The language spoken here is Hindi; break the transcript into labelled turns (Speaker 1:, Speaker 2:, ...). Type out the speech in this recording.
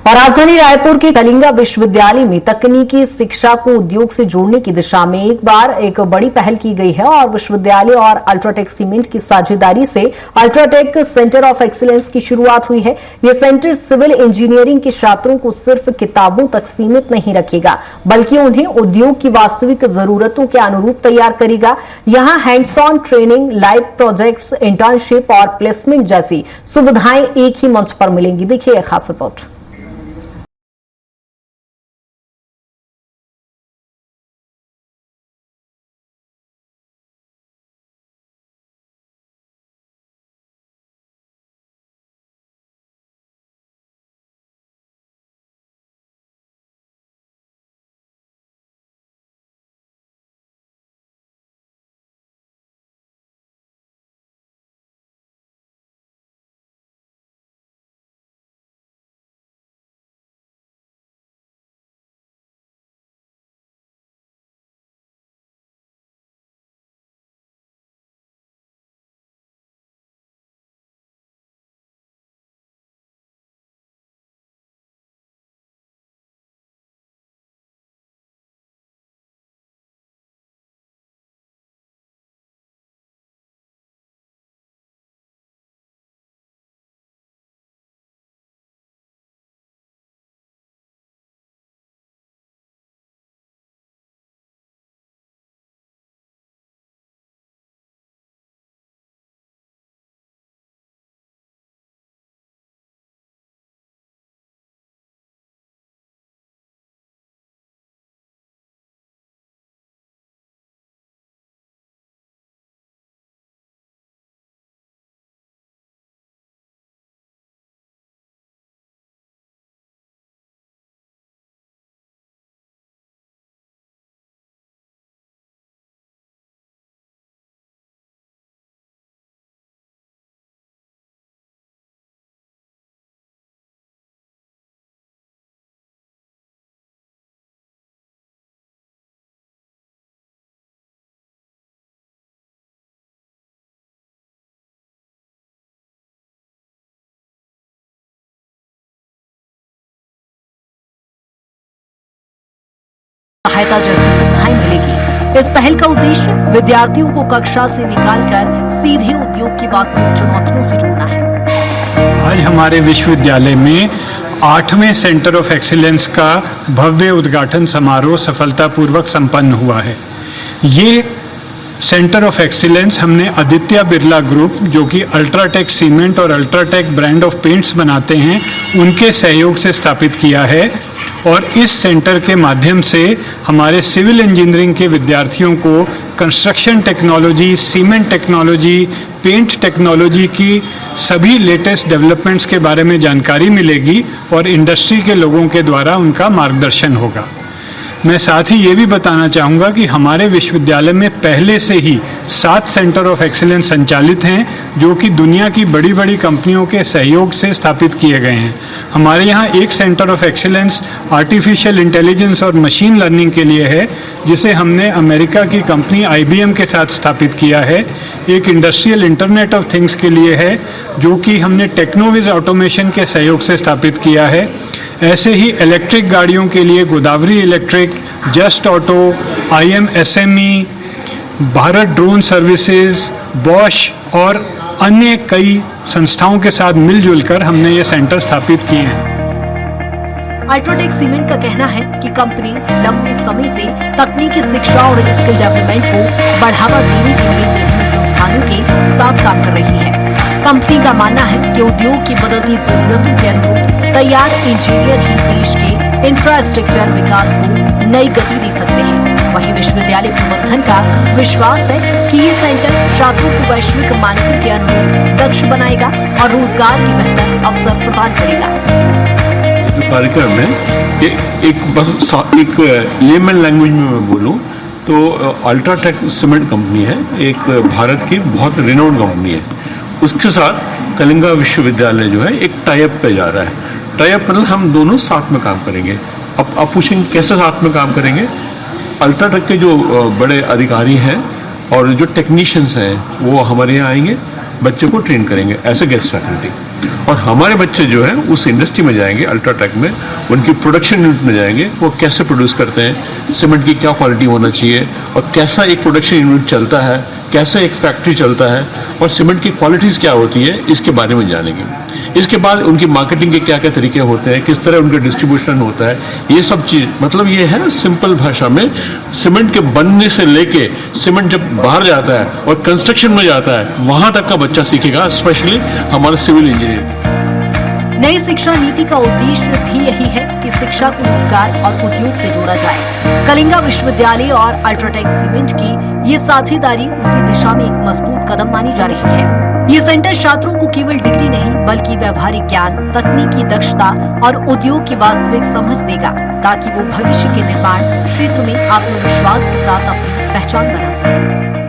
Speaker 1: और राजधानी रायपुर के कलिंगा विश्वविद्यालय में तकनीकी शिक्षा को उद्योग से जोड़ने की दिशा में एक बड़ी पहल की गई है और विश्वविद्यालय और अल्ट्राटेक सीमेंट की साझेदारी से अल्ट्राटेक सेंटर ऑफ एक्सीलेंस की शुरुआत हुई है। यह सेंटर सिविल इंजीनियरिंग के छात्रों को सिर्फ किताबों तक सीमित नहीं रखेगा, बल्कि उन्हें उद्योग की वास्तविक जरूरतों के अनुरूप तैयार करेगा। यहां hands on training, live projects, internship और प्लेसमेंट जैसी सुविधाएं एक ही मंच पर मिलेंगी। देखिए खास रिपोर्ट। सहायता जैसी सुविधाएं मिलेगी। इस पहल का उद्देश्य विद्यार्थियों को कक्षा से निकालकर सीधे उद्योग की वास्तविक चुनौतियों से जोड़ना है।
Speaker 2: आज हमारे विश्वविद्यालय में 8वें सेंटर ऑफ एक्सीलेंस का भव्य उद्घाटन समारोह सफलतापूर्वक संपन्न हुआ है। ये सेंटर ऑफ एक्सीलेंस हमने आदित्य बिरला ग्रुप, जो कि अल्ट्राटेक सीमेंट और अल्ट्राटेक ब्रांड ऑफ पेंट्स बनाते हैं, उनके सहयोग से स्थापित किया है। और इस सेंटर के माध्यम से हमारे सिविल इंजीनियरिंग के विद्यार्थियों को construction technology, cement technology, paint technology की सभी लेटेस्ट डेवलपमेंट्स के बारे में जानकारी मिलेगी और इंडस्ट्री के लोगों के द्वारा उनका मार्गदर्शन होगा। मैं साथ ही ये भी बताना चाहूँगा कि हमारे विश्वविद्यालय में पहले से ही 7 सेंटर ऑफ एक्सीलेंस संचालित हैं, जो कि दुनिया की बड़ी बड़ी कंपनियों के सहयोग से स्थापित किए गए हैं। हमारे यहाँ एक centre of excellence artificial intelligence और मशीन लर्निंग के लिए है, जिसे हमने अमेरिका की कंपनी IBM के साथ स्थापित किया है। एक इंडस्ट्रियल इंटरनेट ऑफ थिंग्स के लिए है, जो कि हमने टेक्नोविज ऑटोमेशन के सहयोग से स्थापित किया है। ऐसे ही इलेक्ट्रिक गाड़ियों के लिए Godavari electric, just auto, IMSME, Bharat drone services, Bosch और अन्य कई संस्थाओं के साथ मिलजुल कर हमने ये सेंटर स्थापित किए हैं।
Speaker 1: अल्ट्राटेक सीमेंट का कहना है कि कंपनी लंबे समय से तकनीकी शिक्षा और स्किल डेवलपमेंट को बढ़ावा देने के लिए विभिन्न संस्थानों के साथ काम कर रही है। कंपनी का मानना है कि उद्योग की बदलती जरूरतों के अनुरूप तैयार इंजीनियर ही देश के इंफ्रास्ट्रक्चर विकास को नई गति दे सकते हैं। वहीं विश्वविद्यालय प्रबंधन का विश्वास है कि ये सेंटर छात्रों को वैश्विक मानकों के अनुरूप दक्ष बनाएगा और रोजगार के बेहतर अवसर प्रदान करेगा।
Speaker 3: जो कार्यक्रम है एक लेमन लैंग्वेज में मैं बोलूं तो अल्ट्राटेक सीमेंट कंपनी है, एक भारत की बहुत रिनाउंड कंपनी है। उसके साथ कलिंगा विश्वविद्यालय जो है एक टाइप पे जा रहा है। टाइप मतलब हम दोनों साथ में काम करेंगे। अब आप पूछेंगे कैसे साथ में काम करेंगे। अल्ट्राटेक के जो बड़े अधिकारी हैं और जो टेक्नीशियंस हैं वो हमारे यहाँ आएंगे, बच्चों को ट्रेन करेंगे एज ए गेस्ट फैकल्टी। और हमारे बच्चे जो हैं उस इंडस्ट्री में जाएंगे, अल्ट्राटेक में, उनकी प्रोडक्शन यूनिट में जाएंगे, वो कैसे प्रोड्यूस करते हैं, सीमेंट की क्या क्वालिटी होना चाहिए और कैसा एक प्रोडक्शन यूनिट चलता है, कैसे एक फैक्ट्री चलता है और सीमेंट की क्वालिटीज़ क्या होती है, इसके बारे में जानेंगे। इसके बाद उनकी मार्केटिंग के क्या क्या तरीके होते हैं, किस तरह उनका डिस्ट्रीब्यूशन होता है, ये सब चीज़, मतलब ये है सिंपल भाषा में, सीमेंट के बनने से लेके सीमेंट जब बाहर जाता है और कंस्ट्रक्शन में जाता है वहाँ तक का बच्चा सीखेगा, स्पेशली हमारे सिविल इंजीनियर।
Speaker 1: नई शिक्षा नीति का उद्देश्य भी यही है कि शिक्षा को रोजगार और उद्योग से जोड़ा जाए। कलिंगा विश्वविद्यालय और अल्ट्राटेक सीमेंट की ये साझेदारी उसी दिशा में एक मजबूत कदम मानी जा रही है। ये सेंटर छात्रों को केवल डिग्री नहीं बल्कि व्यवहारिक ज्ञान, तकनीकी दक्षता और उद्योग की वास्तविक समझ देगा, ताकि वो भविष्य के निर्माण क्षेत्र में आत्मविश्वास के साथ अपनी पहचान बना सके।